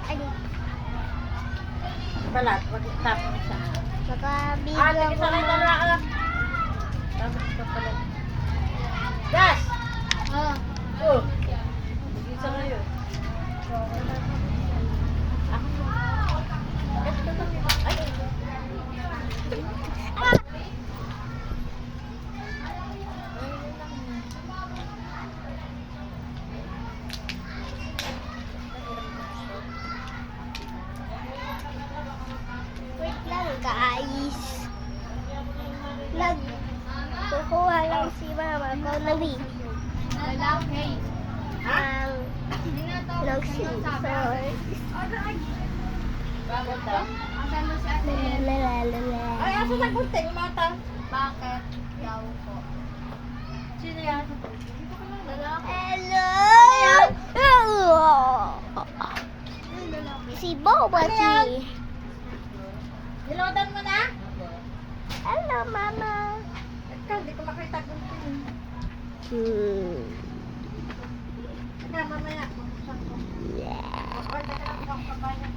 Ano? Balat, wag tapon sa. Nakabigyan ko Sakay ka na. na. Tapos ka pala. Gas! Oh. Oh. Bigyan sa ngayon. Ay! Wait lang guys. Kukuha lang si mama ko ng video. Lalaki. Ng scissors. Bakit daw? Asan mo si ate? Lalalala. Ay, asa sa gunting, mata? Bakit? Yaw ko. Sino yan? Lalaki. Hello! Si Boba Ano yan? si. Nilodan mo na? Hello, mama. Ikaw, hindi ko makita gunting. Teka, mamaya. Buksan ko. Okay, teka lang, buksan ka ba yan?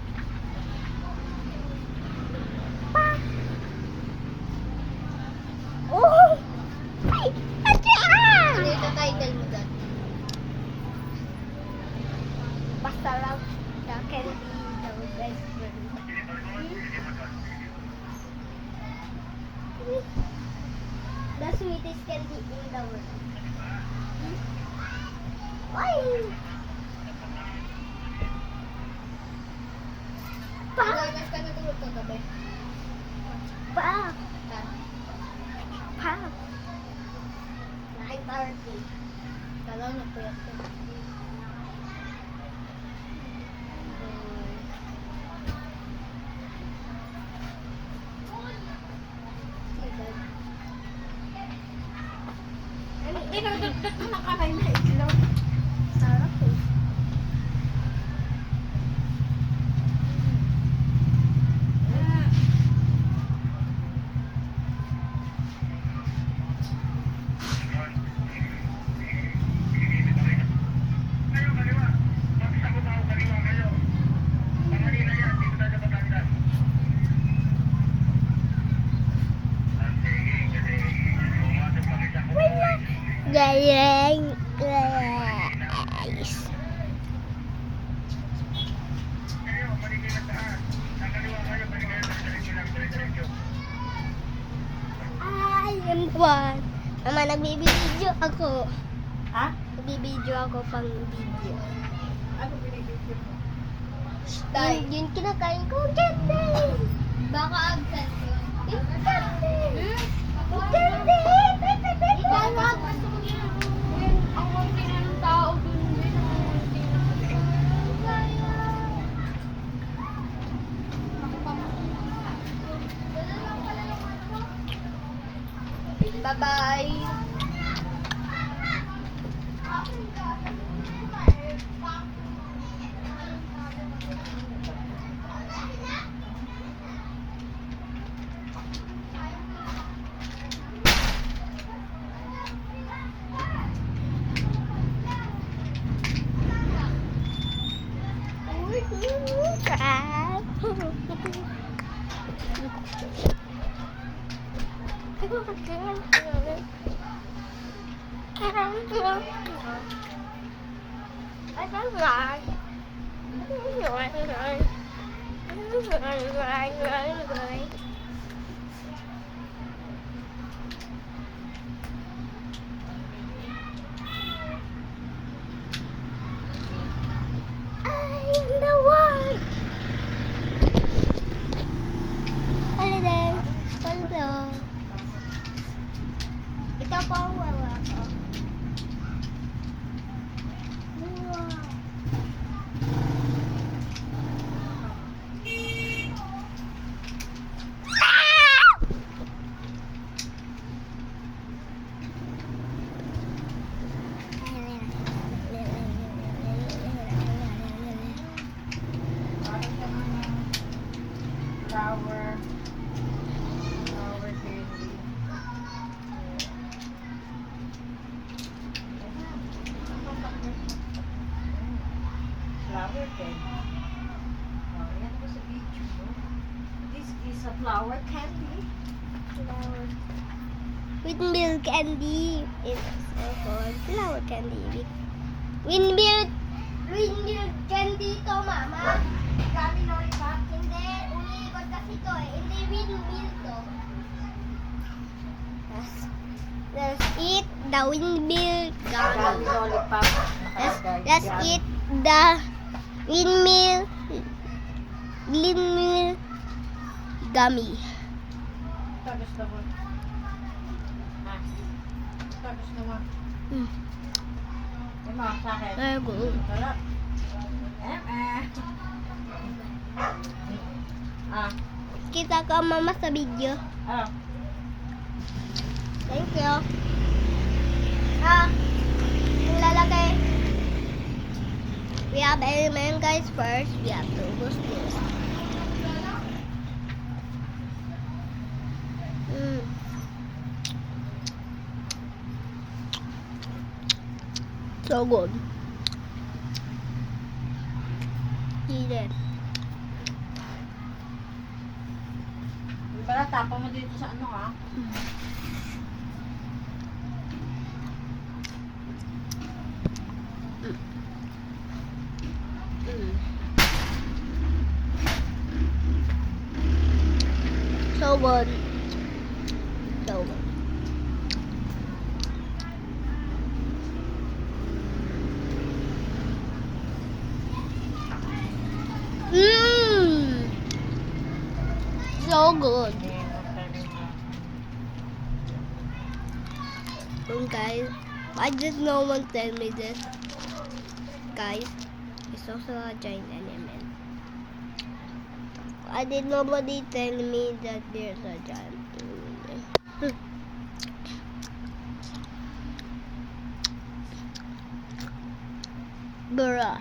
Oh! Ay! Ate Ano ah! yung title mo dyan? Basta lang siya can be the best friend. The sweetest candy in the world. Why? Pa! Magagas ka na tulog kagabi. Pa! Ha? Pa! 9:30. Kala ko nagpuyat ka. Dinudot mo ng kamay mo, ilaw. Sarap eh. Galing, guys. Ay, yung buwan. Mama, nagbibideo ako. Ha? Nagbibideo ako pang video. Ano binibigyo mo? Yun kinakain ko, candy! Baka absent yun. Yung candy! Yung candy! Ikaw nga, gusto ko yun. Ang konti na ng tao dun din. Bye-bye! Ito po ang wawa ko. Wow. candy. Oh, yan ako sa video. This is a flower candy. Flower. With milk candy. It's also flower candy. With milk candy to, Mama. Gummy lollipop. Hindi, umiikot kasi to eh. Hindi with milk to. Let's eat the windmill Gummy gummy. lollipop. Let's eat the windmill gummy. Ito gusto mo. Ha? Ito gusto mo. Mm. Yung mga sa akin. Very good. Sarap. Ah. Kita ka, Mama, sa video. Ah. Thank you. Yung lalagay. We have element, guys. First, we have to boost this. So good. Eat it. Wala, tapon mo dito sa ano ha? So good. So good. Mmm. So good. Guys, why did no one tell me this? Guys, it's also a giant element. Why did nobody tell me that there's a giant element? Bruh.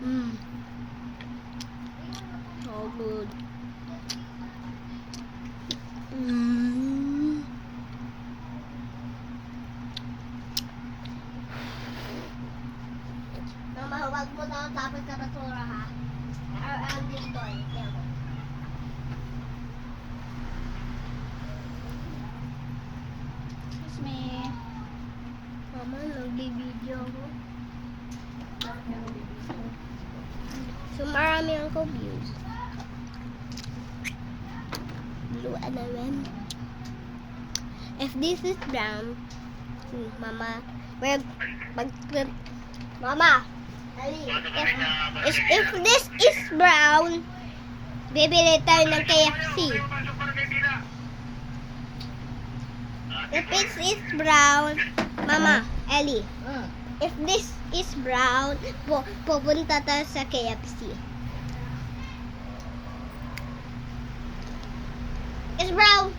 Mmm. So good. Mmm. Mama, huwag mo na tapos ka basura ha. Ang dito eh. Excuse me. Mama, nag-video ako. So, marami ako views. Blue element. If this is brown, Mama, Mama, Ali, if this is brown, bibili tayo ng KFC. If it is brown, Mama, Ellie, if this is brown, pupunta tayo sa KFC. It's brown.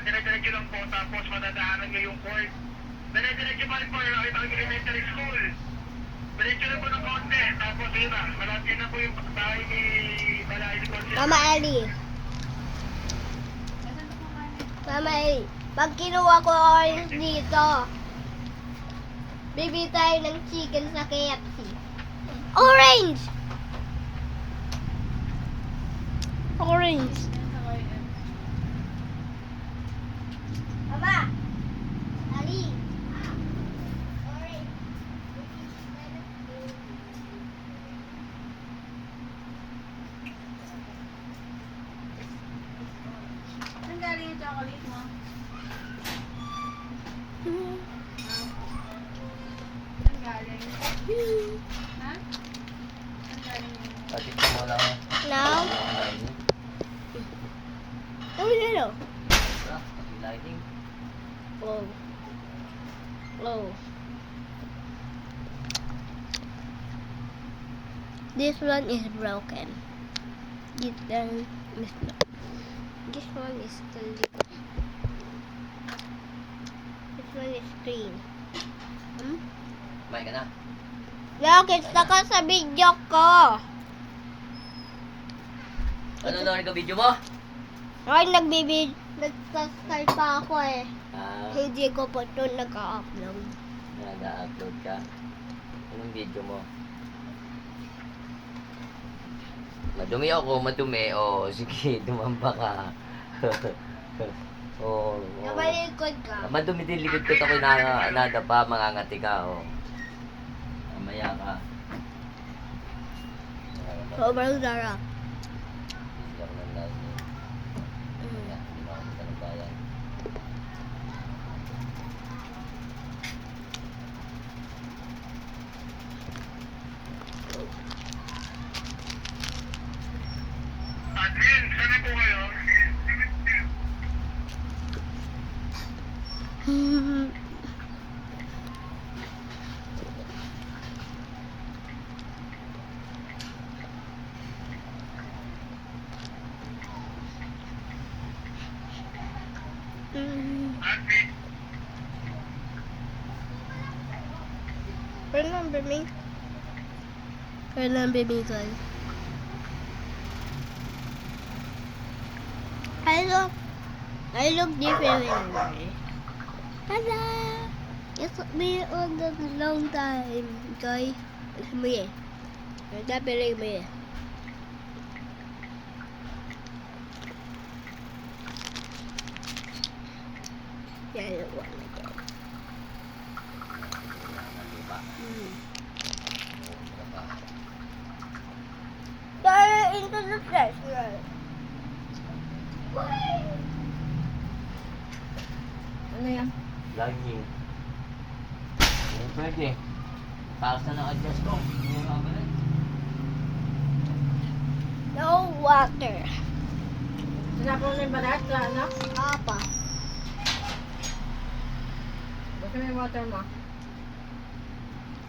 Dire-diretso lang po, tapos madadaanan nyo yung court. Dire-diretso pa rin po, nakita ko yung elementary school. Diretso lang po ng konti, tapos yun na, malapit na po yung bahay ni Balay ni Concepcion. Mama Ellie. Mama Ellie, pag kinuha ko orange dito, bibili tayo ng chicken sa KFC. Orange! Orange. Mama! Ali! Orange. Saan galing yung chocolate mo? Saan galing? Ha? Saan galing yung... Patikman mo lang. Now, oh, hello. Lighting. Oh. Oh. This one is broken. This one is not. This one is still. This one is green. Hmm? Kumain ka na. Bakit ka sa video ko? Ano na rin ka video mo? Ay, nag-start pa ako eh. Hindi ko po ito nag-upload. Nag-upload ka? Anong video mo? Madumi ako, madumi. Oh, sige, dumamba ka. Oh, Nabalikod ka. madumi din likod ko ako nadapa, mangangati ka. Oh. Mamaya ka. Sobrang sarap. Hindi ako ng live eh. Kaya, hindi makakita ng bayan. Admin, saan po kayo? Admin, Remember me? Remember me, guys. I look different. Hello. It's been on a long time, guys. It's me. It's definitely me. Yeah, I look one again. Diba? Dive into the treasure. Ano yan? Lagi. Hindi pwede. Taas na ng-adjust ko. Hindi mo nakabalik. No water. Sinapaw na yung balat sa ano? Apa. Basta may water mo.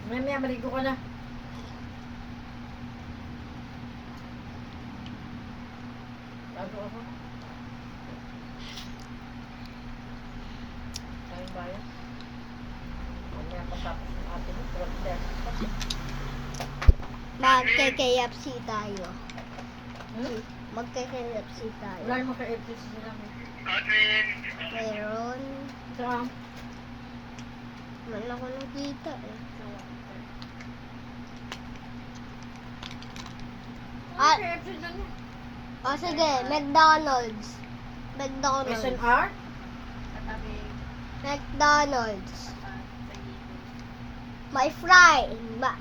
Mamaya maligo ka na. Bago ako. Tayong bayan. Mamaya pasapos ng atin. Magke-KFC tayo. Hmm? Magke-KFC tayo. Wala naman ka-FTC sila. admin, Mayroon. So, Wala ko nakita eh. Ah, KFC dyan eh. oh sige, McDonald's. McDonald's. SNR? McDonald's. My fry.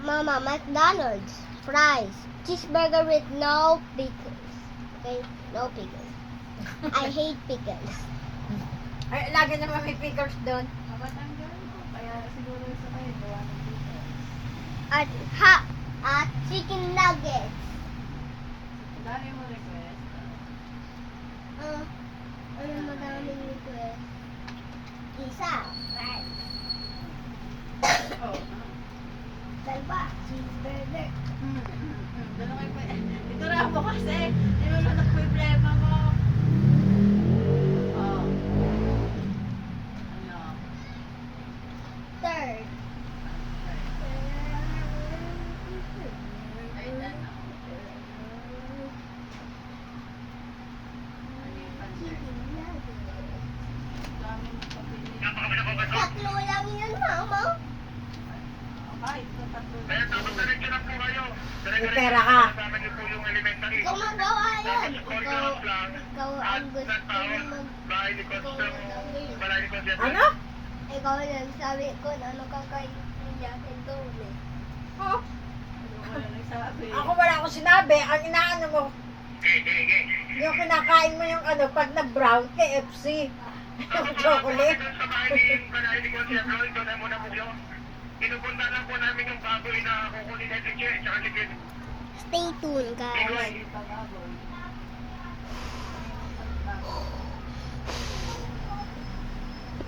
Mama, McDonald's. Fries. Cheeseburger with no pickles. Okay? No pickles. I hate pickles. Ay, lagi naman may pickers doon. At chicken nuggets. Ano madaming request? Isa, fries. Dalawa, cheeseburger. Ito na mo kasi. Hindi mo na problema mo. Oh. Ano? Third. Ay, ano? Chicken nuggets. Daming papili. napakabila ko ba ito? Tatlo lang yun, mama. Okay, ito tatlo. Kaya tapos diretso lang po kayo. May pera ka. Kasama niyo po yung elementary. Ikaw magawa yan. Tapos call lang. Ikaw ang gusto mo Bahay ni Constance. Bahay ni Constance. Ano? Ikaw lang sabi ko na ano kakainin natin doon eh. Oh, Ano ko na nagsabi? ako wala akong sinabi. Ang inaano mo, Okay. yung kinakain mo yung ano, pag na-brown, KFC. Yung chocolate. Sa bahay ni Constance. Ito na muna po yun. Pinupunta lang po namin yung baboy na kukunin natin siya. Tsaka si Kid. Stay tuned, guys. Anyway, Pag-aboy.